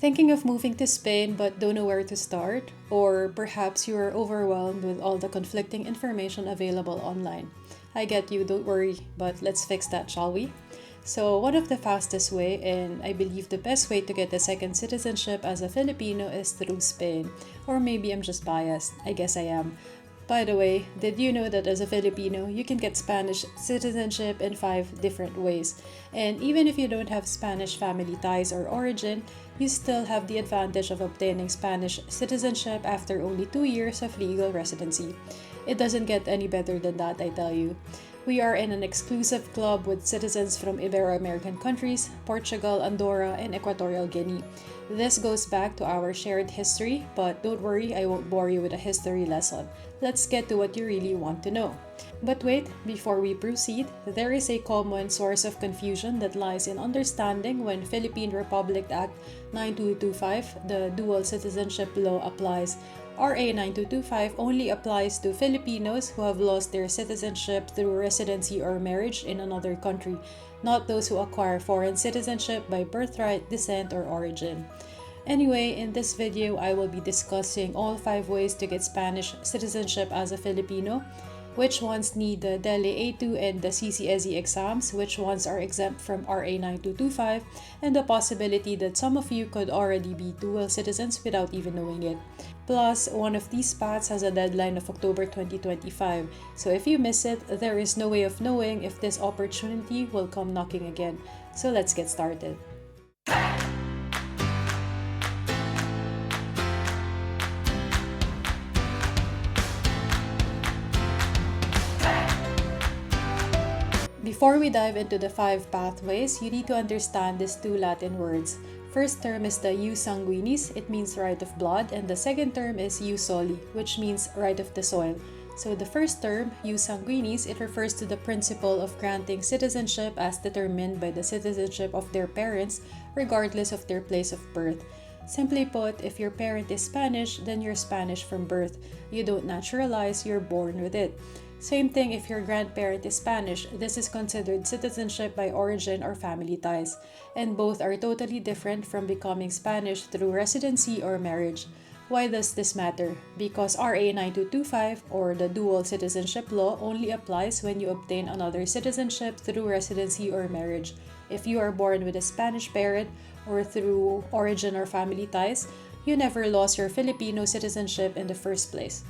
Thinking of moving to Spain but don't know where to start? Or perhaps you are overwhelmed with all the conflicting information available online. I get you, don't worry, but let's fix that, shall we? So, one of the fastest way, and I believe the best way to get a second citizenship as a Filipino is through Spain. Or maybe I'm just biased. I guess I am. By the way, did you know that as a Filipino, you can get Spanish citizenship in 5 different ways? And even if you don't have Spanish family ties or origin, you still have the advantage of obtaining Spanish citizenship after only 2 years of legal residency. It doesn't get any better than that, I tell you. We are in an exclusive club with citizens from Ibero-American countries, Portugal, Andorra, and Equatorial Guinea. This goes back to our shared history, but don't worry, I won't bore you with a history lesson. Let's get to what you really want to know. But wait, before we proceed, there is a common source of confusion that lies in understanding when Philippine Republic Act 9225, the Dual Citizenship Law, applies. RA 9225 only applies to Filipinos who have lost their citizenship through residency or marriage in another country, not those who acquire foreign citizenship by birthright, descent, or origin. Anyway, in this video, I will be discussing all 5 ways to get Spanish citizenship as a Filipino, which ones need the DELE A2 and the CCSE exams, which ones are exempt from RA 9225, and the possibility that some of you could already be dual citizens without even knowing it. Plus, one of these paths has a deadline of October 2025, so if you miss it, there is no way of knowing if this opportunity will come knocking again. So let's get started. Before we dive into the 5 pathways, you need to understand these 2 Latin words. First term is the ius sanguinis, it means right of blood, and the second term is ius soli, which means right of the soil. So the first term, ius sanguinis, it refers to the principle of granting citizenship as determined by the citizenship of their parents, regardless of their place of birth. Simply put, if your parent is Spanish, then you're Spanish from birth. You don't naturalize, you're born with it. Same thing if your grandparent is Spanish, this is considered citizenship by origin or family ties, and both are totally different from becoming Spanish through residency or marriage. Why does this matter? Because RA 9225 or the Dual Citizenship Law only applies when you obtain another citizenship through residency or marriage. If you are born with a Spanish parent or through origin or family ties, you never lost your Filipino citizenship in the first place.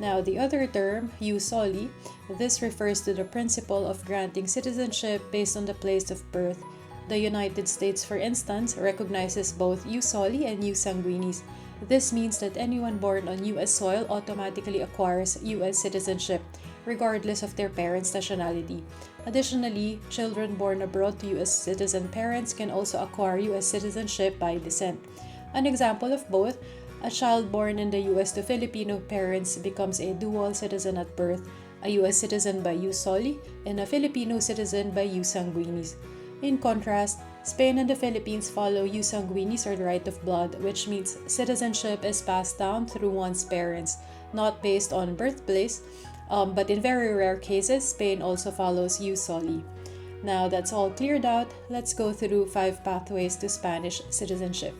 Now, the other term, ius soli, this refers to the principle of granting citizenship based on the place of birth. The United States, for instance, recognizes both ius soli and ius sanguinis. This means that anyone born on U.S. soil automatically acquires U.S. citizenship, regardless of their parents' nationality. Additionally, children born abroad to U.S. citizen parents can also acquire U.S. citizenship by descent. An example of both: a child born in the US to Filipino parents becomes a dual citizen at birth, a US citizen by ius soli, and a Filipino citizen by ius sanguinis. In contrast, Spain and the Philippines follow ius sanguinis or the right of blood, which means citizenship is passed down through one's parents, not based on birthplace, but in very rare cases, Spain also follows ius soli. Now that's all cleared out, let's go through 5 pathways to Spanish citizenship.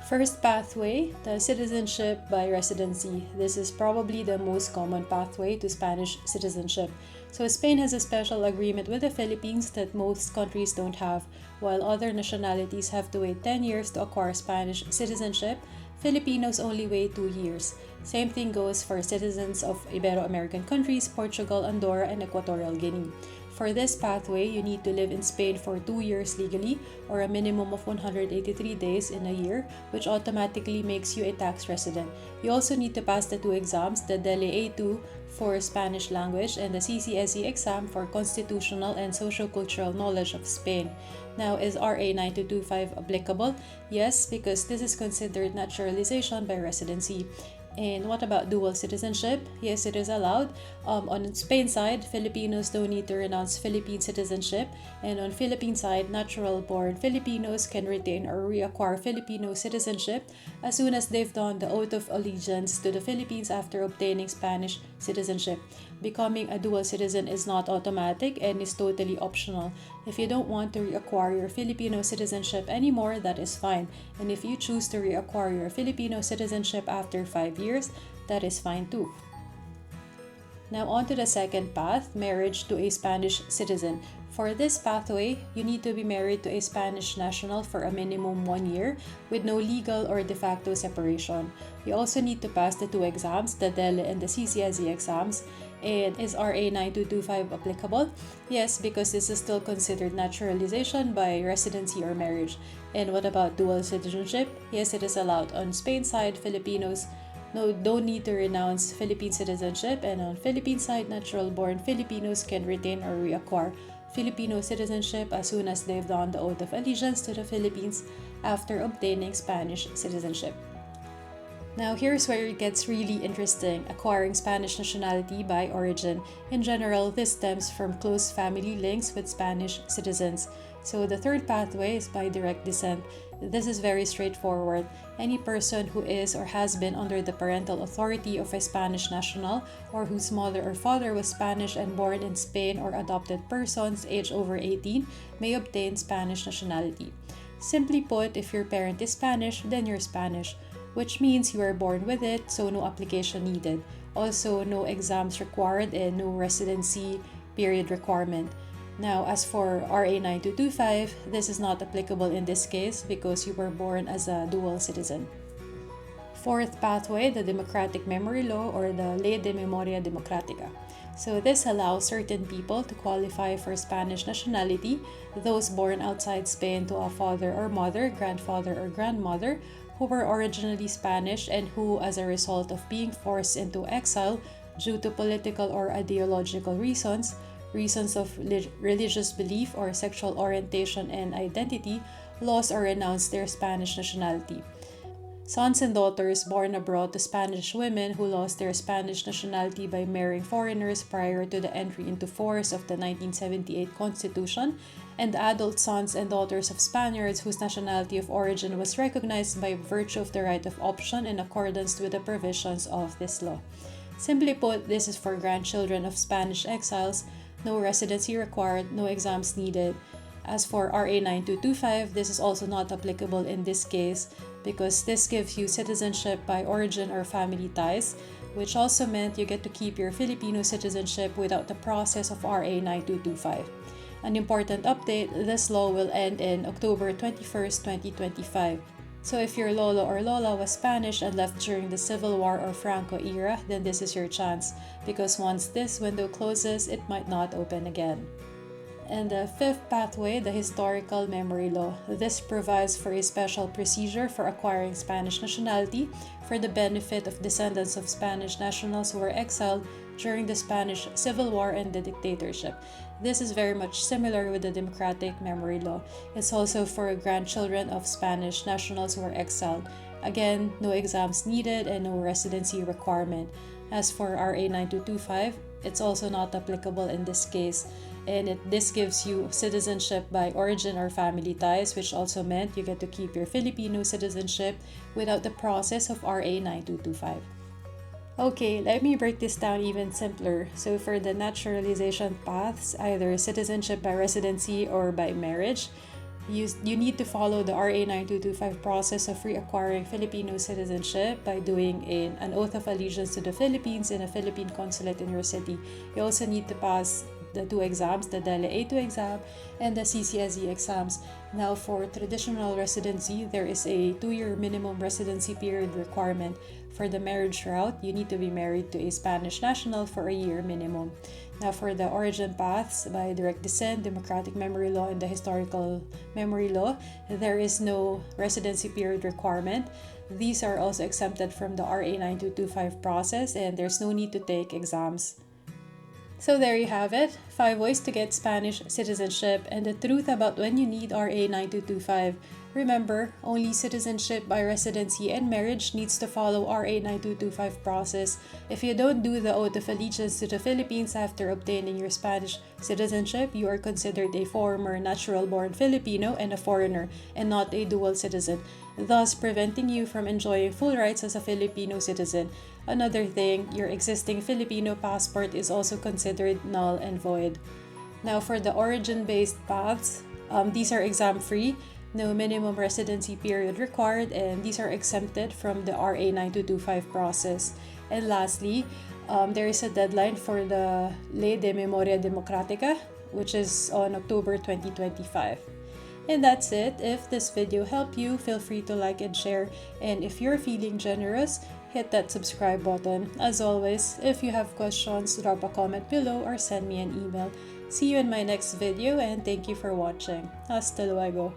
First pathway, the citizenship by residency. This is probably the most common pathway to Spanish citizenship. So Spain has a special agreement with the Philippines that most countries don't have. While other nationalities have to wait 10 years to acquire Spanish citizenship, Filipinos only wait 2 years. Same thing goes for citizens of Ibero-American countries, Portugal, Andorra, and Equatorial Guinea. For this pathway, you need to live in Spain for 2 years legally or a minimum of 183 days in a year, which automatically makes you a tax resident. You also need to pass the 2 exams, the DELE A2 for Spanish language and the CCSE exam for constitutional and socio-cultural knowledge of Spain. Now, is RA 9225 applicable? Yes, because this is considered naturalization by residency. And what about dual citizenship? Yes, it is allowed. On Spain side, Filipinos don't need to renounce Philippine citizenship. And on Philippine side, natural-born Filipinos can retain or reacquire Filipino citizenship as soon as they've done the oath of allegiance to the Philippines after obtaining Spanish citizenship. Becoming a dual citizen is not automatic and is totally optional. If you don't want to reacquire your Filipino citizenship anymore, that is fine. And if you choose to reacquire your Filipino citizenship after 5 years, that is fine too. Now on to the second path, marriage to a Spanish citizen. For this pathway, you need to be married to a Spanish national for a minimum 1 year with no legal or de facto separation. You also need to pass the 2 exams, the DELE and the CCSE exams. And is RA 9225 applicable? Yes, because this is still considered naturalization by residency or marriage. And what about dual citizenship? Yes, it is allowed. On Spain's side, Filipinos don't need to renounce Philippine citizenship, and on Philippine side, natural-born Filipinos can retain or reacquire Filipino citizenship as soon as they've done the oath of allegiance to the Philippines after obtaining Spanish citizenship. Now here's where it gets really interesting, acquiring Spanish nationality by origin. In general, this stems from close family links with Spanish citizens. So the third pathway is by direct descent. This is very straightforward. Any person who is or has been under the parental authority of a Spanish national or whose mother or father was Spanish and born in Spain, or adopted persons aged over 18 may obtain Spanish nationality. Simply put, if your parent is Spanish, then you're Spanish, which means you are born with it, so no application needed. Also, no exams required and no residency period requirement. Now, as for RA 9225, this is not applicable in this case because you were born as a dual citizen. Fourth pathway, the democratic memory law, or the Ley de Memoria Democrática. So this allows certain people to qualify for Spanish nationality, those born outside Spain to a father or mother, grandfather or grandmother, who were originally Spanish and who, as a result of being forced into exile due to political or ideological reasons of religious belief or sexual orientation and identity, lost or renounced their Spanish nationality. Sons and daughters born abroad to Spanish women who lost their Spanish nationality by marrying foreigners prior to the entry into force of the 1978 Constitution, and adult sons and daughters of Spaniards whose nationality of origin was recognized by virtue of the right of option in accordance with the provisions of this law. Simply put, this is for grandchildren of Spanish exiles. No residency required, no exams needed. As for RA 9225, this is also not applicable in this case because this gives you citizenship by origin or family ties, which also meant you get to keep your Filipino citizenship without the process of RA 9225. An important update, this law will end in October 21st, 2025. So if your lolo or lola was Spanish and left during the Civil War or Franco era, then this is your chance, because once this window closes, it might not open again. And the fifth pathway, the historical memory law. This provides for a special procedure for acquiring Spanish nationality for the benefit of descendants of Spanish nationals who were exiled during the Spanish Civil War and the dictatorship. This is very much similar with the democratic memory law. It's also for grandchildren of Spanish nationals who were exiled. Again, no exams needed and no residency requirement. As for RA 9225, it's also not applicable in this case, and this gives you citizenship by origin or family ties, which also meant you get to keep your Filipino citizenship without the process of RA 9225. Okay, let me break this down even simpler. So for the naturalization paths, either citizenship by residency or by marriage, you need to follow the RA 9225 process of reacquiring Filipino citizenship by doing an oath of allegiance to the Philippines in a Philippine consulate in your city. You also need to pass the 2 exams, the DELE A2 exam and the CCSE exams. Now for traditional residency, there is a 2-year minimum residency period requirement. For the marriage route, you need to be married to a Spanish national for a year minimum. Now for the origin paths, by direct descent, democratic memory law, and the historical memory law, there is no residency period requirement. These are also exempted from the RA 9225 process, and there's no need to take exams. So there you have it, 5 ways to get Spanish citizenship and the truth about when you need RA 9225. Remember, only citizenship by residency and marriage needs to follow RA 9225 process. If you don't do the oath of allegiance to the Philippines after obtaining your Spanish citizenship, you are considered a former natural-born Filipino and a foreigner, and not a dual citizen, thus preventing you from enjoying full rights as a Filipino citizen. Another thing, your existing Filipino passport is also considered null and void. Now, for the origin-based paths, these are exam-free, no minimum residency period required, and these are exempted from the RA 9225 process. And lastly, there is a deadline for the Ley de Memoria Democrática, which is on October 2025. And that's it. If this video helped you, feel free to like and share. And if you're feeling generous, hit that subscribe button. As always, if you have questions, drop a comment below or send me an email. See you in my next video and thank you for watching. Hasta luego.